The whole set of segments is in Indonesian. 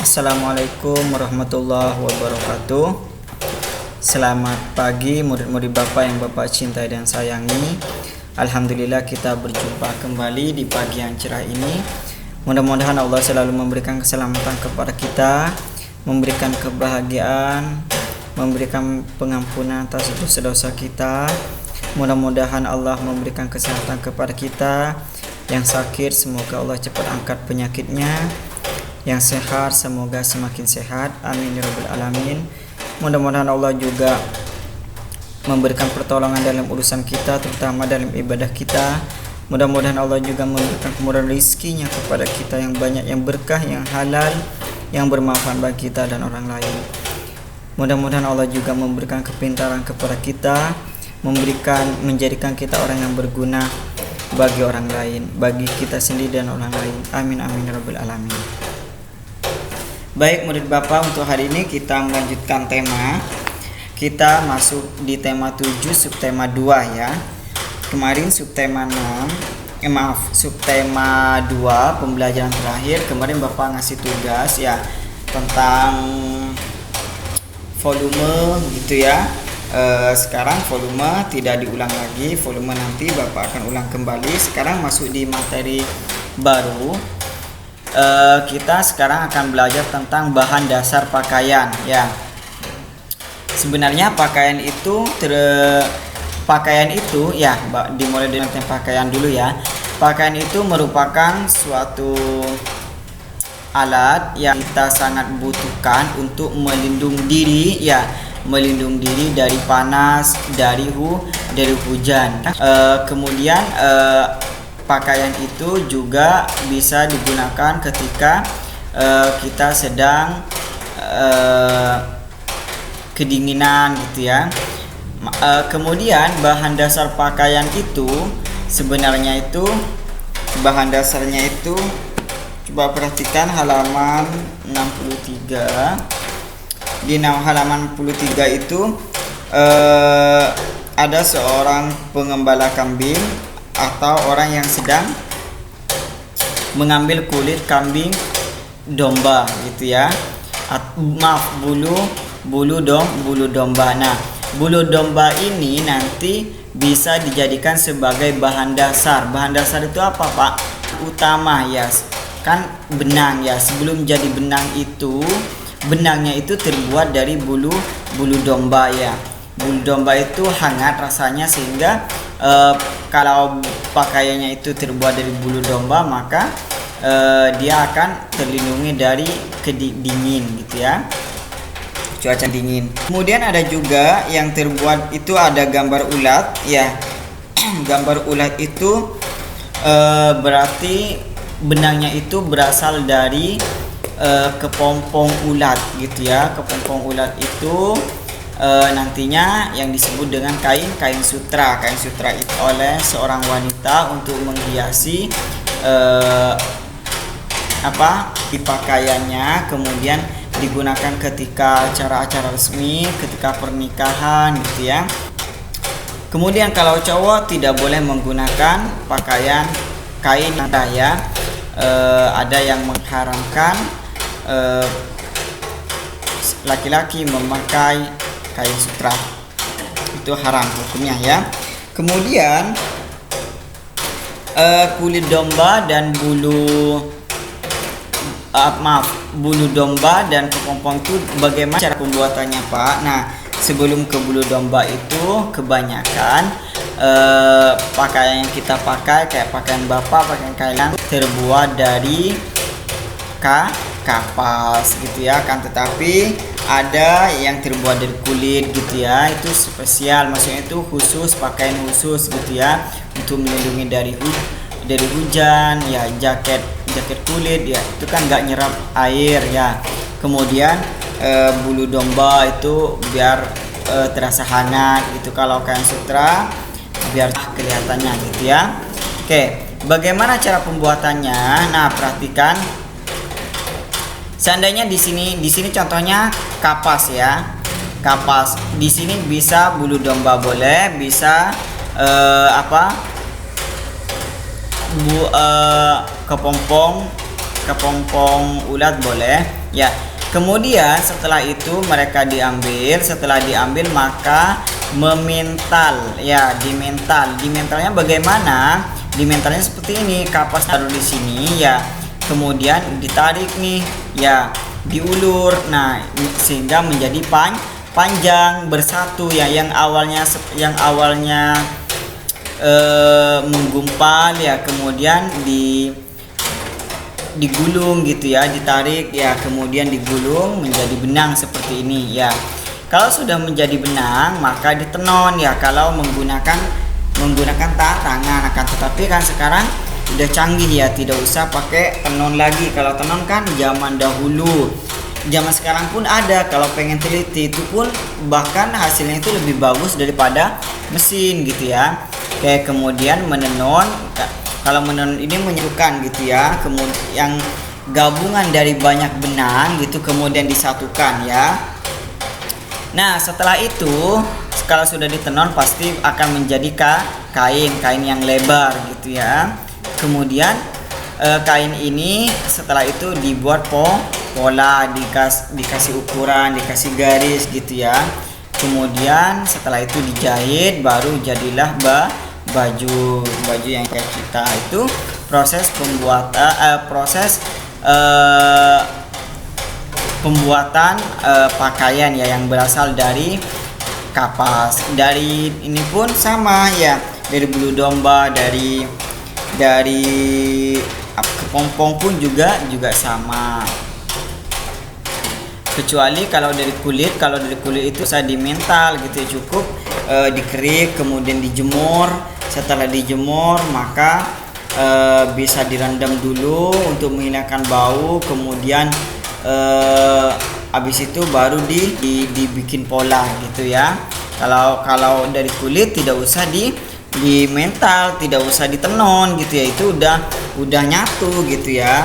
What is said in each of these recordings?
Assalamualaikum warahmatullahi wabarakatuh. Selamat pagi murid-murid Bapak yang Bapak cintai dan sayangi. Alhamdulillah kita berjumpa kembali di pagi yang cerah ini. Mudah-mudahan Allah selalu memberikan keselamatan kepada kita, memberikan kebahagiaan, memberikan pengampunan atas dosa-dosa kita. Mudah-mudahan Allah memberikan kesehatan kepada kita. Yang sakit semoga Allah cepat angkat penyakitnya. Yang sehat semoga semakin sehat, amin ya rabbal alamin. Mudah-mudahan Allah juga memberikan pertolongan dalam urusan kita, terutama dalam ibadah kita. Mudah-mudahan Allah juga memberikan kemudahan rizkinya kepada kita yang banyak, yang berkah, yang halal, yang bermanfaat bagi kita dan orang lain. Mudah-mudahan Allah juga memberikan kepintaran kepada kita, menjadikan kita orang yang berguna bagi orang lain, bagi kita sendiri dan orang lain. Amin amin ya rabbal alamin. Baik murid Bapak, untuk hari ini kita melanjutkan tema. Kita masuk di tema 7 subtema 2 ya. Kemarin subtema 6, subtema 2 pembelajaran terakhir. Kemarin Bapak ngasih tugas ya tentang volume gitu ya. Sekarang volume tidak diulang lagi, volume nanti Bapak akan ulang kembali. Sekarang masuk di materi baru. Kita sekarang akan belajar tentang bahan dasar pakaian ya. Sebenarnya pakaian itu ya, dimulai dengan pakaian dulu ya. Pakaian itu merupakan suatu alat yang kita sangat butuhkan untuk melindungi diri ya, melindungi diri dari panas, dari hujan. Kemudian pakaian itu juga bisa digunakan ketika kita sedang kedinginan gitu ya. Kemudian bahan dasar pakaian itu sebenarnya itu bahan dasarnya itu, coba perhatikan halaman 63. Di halaman 63 itu ada seorang pengembala kambing atau orang yang sedang mengambil kulit kambing domba gitu ya. Bulu domba. Nah, bulu domba ini nanti bisa dijadikan sebagai bahan dasar. Bahan dasar itu apa, Pak? Utama ya. Kan benang ya. Sebelum jadi benang itu, benangnya itu terbuat dari bulu domba ya. Bulu domba itu hangat rasanya sehingga kalau pakaiannya itu terbuat dari bulu domba, maka dia akan terlindungi dari dingin gitu ya, cuaca dingin. Kemudian ada juga yang terbuat itu ada gambar ulat ya. Gambar ulat itu berarti benangnya itu berasal dari kepompong ulat gitu ya. Kepompong ulat itu nantinya yang disebut dengan kain sutra. Kain sutra itu oleh seorang wanita untuk menghiasi di pakaiannya, kemudian digunakan ketika acara-acara resmi, ketika pernikahan gitu ya. Kemudian kalau cowok tidak boleh menggunakan pakaian kain ya. Ada yang mengharamkan laki-laki memakai kain sutra, itu haram hukumnya ya. Kemudian kulit domba dan bulu domba dan kepompong itu bagaimana cara pembuatannya, Pak? Nah, sebelum ke bulu domba itu kebanyakan pakaian yang kita pakai kayak pakaian bapak, pakaian kailan terbuat dari kapas gitu ya kan. Tetapi ada yang terbuat dari kulit gitu ya, itu spesial, maksudnya itu khusus, pakaian khusus gitu ya, untuk melindungi dari hujan ya. Jaket kulit ya, itu kan nggak nyerap air ya. Kemudian bulu domba itu biar terasa hangat gitu. Kalau kain sutra biar kelihatannya gitu ya. Oke, bagaimana cara pembuatannya? Nah, perhatikan. Seandainya di sini contohnya kapas ya. Kapas. Di sini bisa bulu domba boleh, bisa kepompong ulat boleh. ya. Kemudian setelah itu mereka setelah diambil maka memental ya, dimentalnya bagaimana? Dimentalnya seperti ini, kapas taruh di sini ya, kemudian ditarik nih ya, diulur, nah sehingga menjadi panjang bersatu ya, yang awalnya menggumpal ya, kemudian digulung gitu ya, ditarik ya, kemudian digulung menjadi benang seperti ini ya. Kalau sudah menjadi benang maka ditenon ya, kalau menggunakan tangan. Akan tetapi kan sekarang udah canggih ya, tidak usah pakai tenon lagi. Kalau tenon kan zaman dahulu, zaman sekarang pun ada, kalau pengen teliti itu pun bahkan hasilnya itu lebih bagus daripada mesin gitu ya. Kayak kemudian menenon, kalau menenon ini menyatukan gitu ya, kemudian yang gabungan dari banyak benang gitu kemudian disatukan ya. Nah setelah itu kalau sudah ditenon pasti akan menjadi kain yang lebar gitu ya. Kemudian kain ini setelah itu dibuat pola, dikasih ukuran, dikasih garis gitu ya. Kemudian setelah itu dijahit, baru jadilah baju yang kayak kita. Itu proses pembuatan pakaian ya, yang berasal dari kapas. Dari ini pun sama ya, dari bulu domba, dari kepompong pun juga sama. Kecuali kalau dari kulit itu saya dimental gitu ya, cukup dikerik kemudian dijemur. Setelah dijemur maka bisa direndam dulu untuk menghilangkan bau, kemudian habis itu baru dibikin pola gitu ya. Kalau dari kulit tidak usah di mental, tidak usah ditenon gitu ya, itu udah nyatu gitu ya,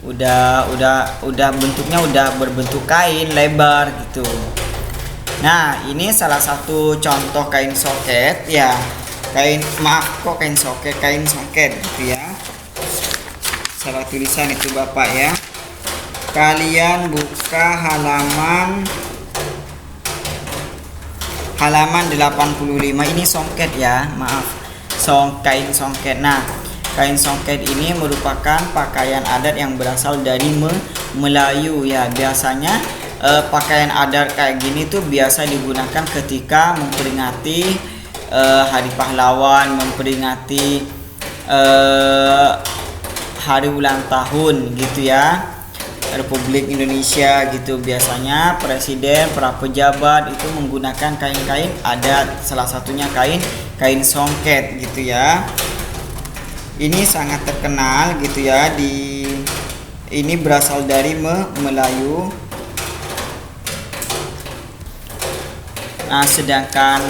udah bentuknya udah berbentuk kain lebar gitu. Nah ini salah satu contoh kain soket ya, kain soket gitu ya. Salah tulisan itu Bapak ya. Kalian buka halaman 85, ini songket ya, maaf, kain songket. Nah kain songket ini merupakan pakaian adat yang berasal dari Melayu ya. Biasanya pakaian adat kayak gini tuh biasa digunakan ketika memperingati Hari Pahlawan, memperingati hari ulang tahun gitu ya, Republik Indonesia gitu. Biasanya presiden, para pejabat itu menggunakan kain-kain adat, salah satunya kain songket gitu ya. Ini sangat terkenal gitu ya, ini berasal dari Melayu. Nah sedangkan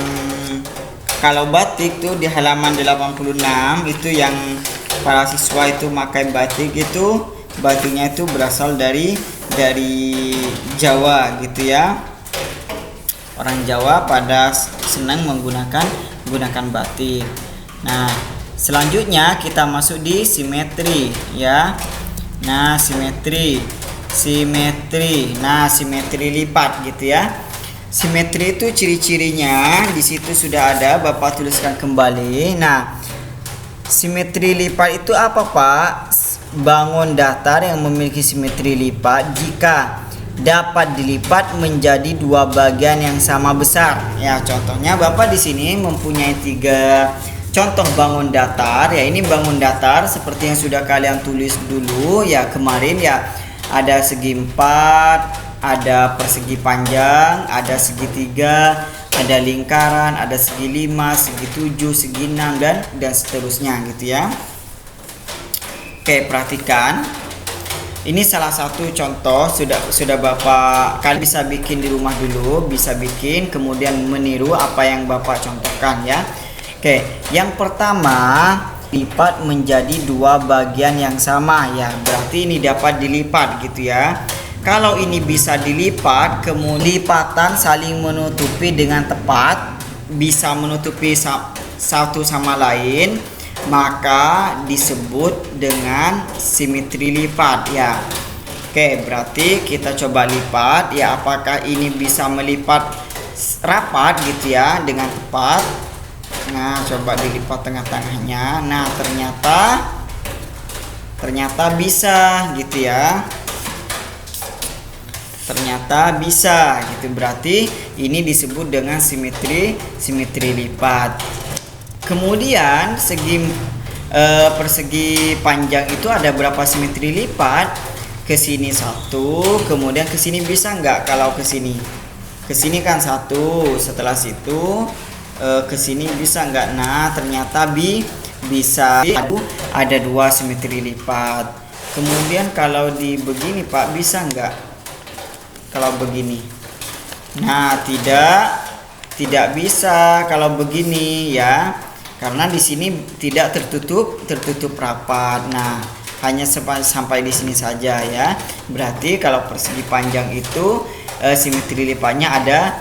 kalau batik tuh di halaman 86 itu yang para siswa itu pakai batik, itu batiknya itu berasal dari Jawa gitu ya. Orang Jawa pada senang menggunakan batik. Nah selanjutnya kita masuk di simetri ya. Nah simetri lipat gitu ya. Simetri itu ciri-cirinya di situ sudah ada, Bapak tuliskan kembali. Nah simetri lipat itu apa Pak? Bangun datar yang memiliki simetri lipat jika dapat dilipat menjadi dua bagian yang sama besar. Ya, contohnya Bapak di sini mempunyai 3 contoh bangun datar. Ya, ini bangun datar seperti yang sudah kalian tulis dulu ya kemarin ya. Ada segi 4, ada persegi panjang, ada segitiga, ada lingkaran, ada segi 5, segi 7, segi 6 dan seterusnya gitu ya. Oke, perhatikan. Ini salah satu contoh sudah Bapak kalian bisa bikin di rumah dulu, bisa bikin kemudian meniru apa yang Bapak contohkan ya. Oke, yang pertama lipat menjadi 2 bagian yang sama ya. Berarti ini dapat dilipat gitu ya. Kalau ini bisa dilipat, kemudian lipatan saling menutupi dengan tepat, bisa menutupi satu sama lain, maka disebut dengan simetri lipat ya. Oke, berarti kita coba lipat ya, apakah ini bisa melipat rapat gitu ya dengan tepat. Nah, coba dilipat tengah-tengahnya. Nah, ternyata bisa gitu ya. Ternyata bisa gitu. Berarti ini disebut dengan simetri lipat. Kemudian persegi panjang itu ada berapa simetri lipat? Ke sini 1, kemudian ke sini bisa nggak? Kalau ke sini kan 1, setelah situ ke sini bisa nggak? Nah, ternyata bisa. Ada 2 simetri lipat. Kemudian kalau di begini Pak, bisa nggak? Kalau begini, nah tidak bisa kalau begini ya, karena di sini tidak tertutup rapat. Nah, hanya sampai di sini saja ya. Berarti kalau persegi panjang itu simetri lipatnya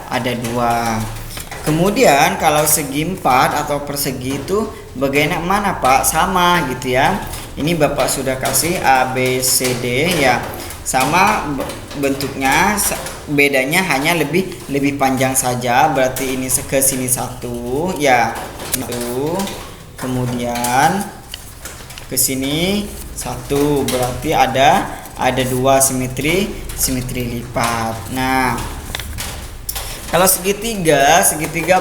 ada 2. Kemudian kalau segi 4 atau persegi itu bagaimana Pak? Sama gitu ya. Ini Bapak sudah kasih A, B, C, D ya. Sama bentuknya, bedanya hanya lebih panjang saja. Berarti ini ke sini 1 ya. Kemudian ke sini 1, berarti ada 2 simetri lipat. Nah, kalau segitiga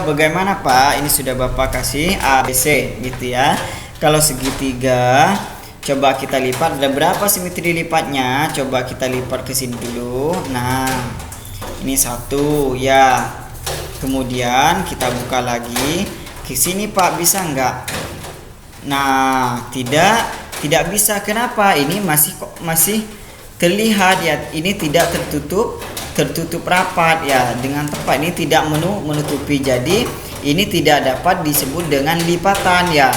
bagaimana Pak? Ini sudah Bapak kasih A, B, C gitu ya. Kalau segitiga coba kita lipat, ada berapa simetri lipatnya? Coba kita lipat ke sini dulu. Nah, ini 1 ya. Kemudian kita buka lagi ke sini Pak, bisa enggak? Nah, tidak bisa. Kenapa? Ini masih terlihat ya. Ini tidak tertutup rapat ya. Dengan tepat ini tidak menutupi. Jadi ini tidak dapat disebut dengan lipatan ya.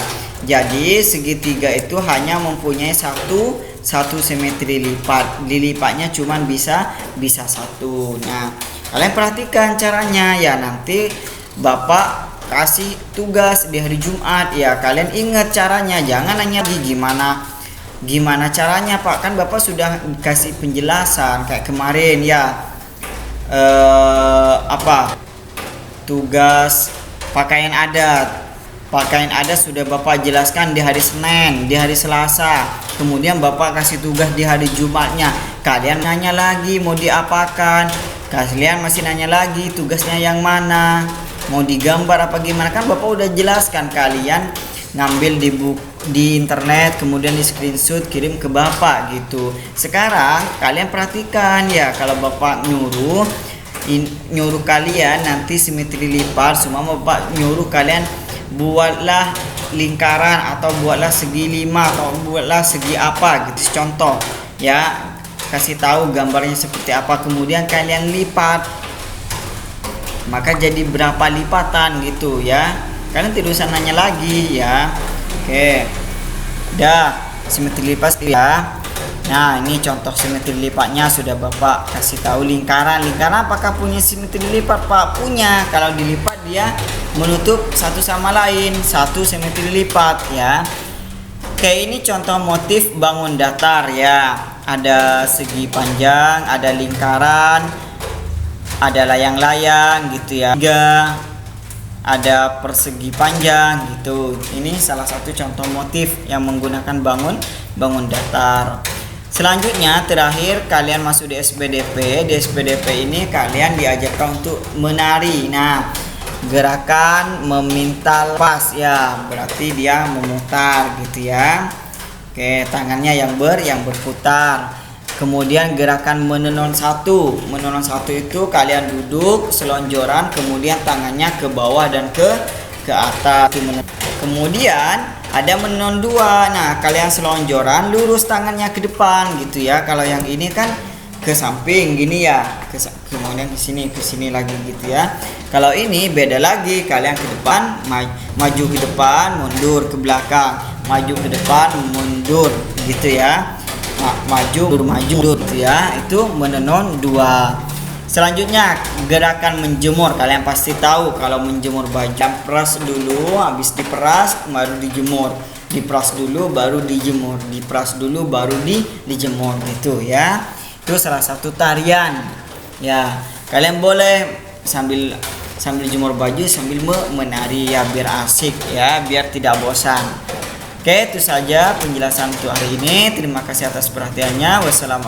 Jadi segitiga itu hanya mempunyai satu simetri lipat. Dilipatnya cuman bisa 1. Nah, kalian perhatikan caranya ya. Nanti Bapak kasih tugas di hari Jumat ya. Kalian ingat caranya. Jangan hanya gimana caranya Pak. Kan Bapak sudah kasih penjelasan kayak kemarin ya. Tugas pakaian adat. Pakaian adat sudah Bapak jelaskan di hari Senin, di hari Selasa. Kemudian Bapak kasih tugas di hari Jumatnya. Kalian nanya lagi mau diapakan. Kalian masih nanya lagi tugasnya yang mana. Mau digambar apa gimana? Kan Bapak udah jelaskan. Kalian ngambil di internet, kemudian di screenshot kirim ke Bapak gitu. Sekarang kalian perhatikan ya, kalau Bapak nyuruh kalian nanti simetri lipat, semua Bapak nyuruh kalian buatlah lingkaran atau buatlah segi 5 atau buatlah segi apa gitu, contoh ya, kasih tahu gambarnya seperti apa, kemudian kalian lipat, maka jadi berapa lipatan gitu ya. Kalian tidak usah nanya lagi ya. Oke, udah simetri lipat ya. Nah, ini contoh simetri lipatnya sudah Bapak kasih tahu. Lingkaran apakah punya simetri lipat Pak? Punya. Kalau dilipat dia menutup satu sama lain, satu simetri lipat ya. Oke, ini contoh motif bangun datar ya. Ada segi panjang, ada lingkaran, ada layang-layang gitu ya. Ada persegi panjang gitu. Ini salah satu contoh motif yang menggunakan bangun datar. Selanjutnya terakhir kalian masuk di SPDP. Di SPDP ini kalian diajarkan untuk menari. Nah, gerakan memintal pas ya, berarti dia memutar gitu ya. Oke, tangannya yang berputar. Kemudian gerakan menenon satu itu kalian duduk selonjoran, kemudian tangannya ke bawah dan ke atas. Kemudian ada menenon 2. Nah, kalian selonjoran lurus tangannya ke depan gitu ya. Kalau yang ini kan ke samping gini ya, kemudian ke sini lagi gitu ya. Kalau ini beda lagi, kalian ke depan, maju ke depan, mundur ke belakang, maju ke depan, mundur gitu ya. Maju gitu ya. Itu menenon 2. Selanjutnya gerakan menjemur. Kalian pasti tahu kalau menjemur baju, peras dulu, habis diperas baru dijemur. Diperas dulu baru dijemur, diperas dulu baru dijemur gitu ya. Itu salah satu tarian. Ya, kalian boleh sambil jemur baju sambil menari ya, biar asik ya, biar tidak bosan. Oke, itu saja penjelasan untuk hari ini. Terima kasih atas perhatiannya. Wassalamualaikum.